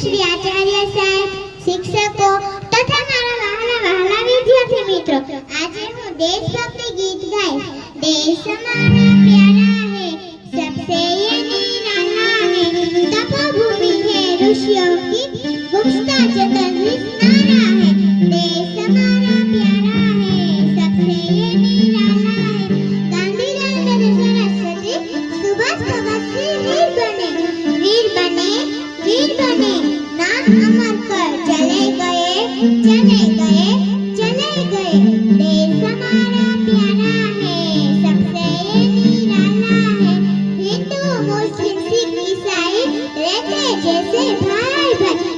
શ્રી આચાર્ય સાહેબ, શિક્ષકો તથા મારા વહાલા વિદ્યાર્થી મિત્રો, આજે હું દેશભક્તિ ગીત ગાઈશ। देश हमारा प्यारा है, सबसे ये निराला है, तपोभूमि है ऋषियों की, गुप्ता जतन विस्तारा है। देश हमारा प्यारा है, सबसे ये निराला है, गांधी नरेंद्र सरस्वती सुभाष भगत सिंह वीर बने, नाम अमर कर चले गए। देश हमारा प्यारा है, सबसे ये निराला है, हिंदू मुस्लिम सिख ईसाई रहते जैसे भाई भाई।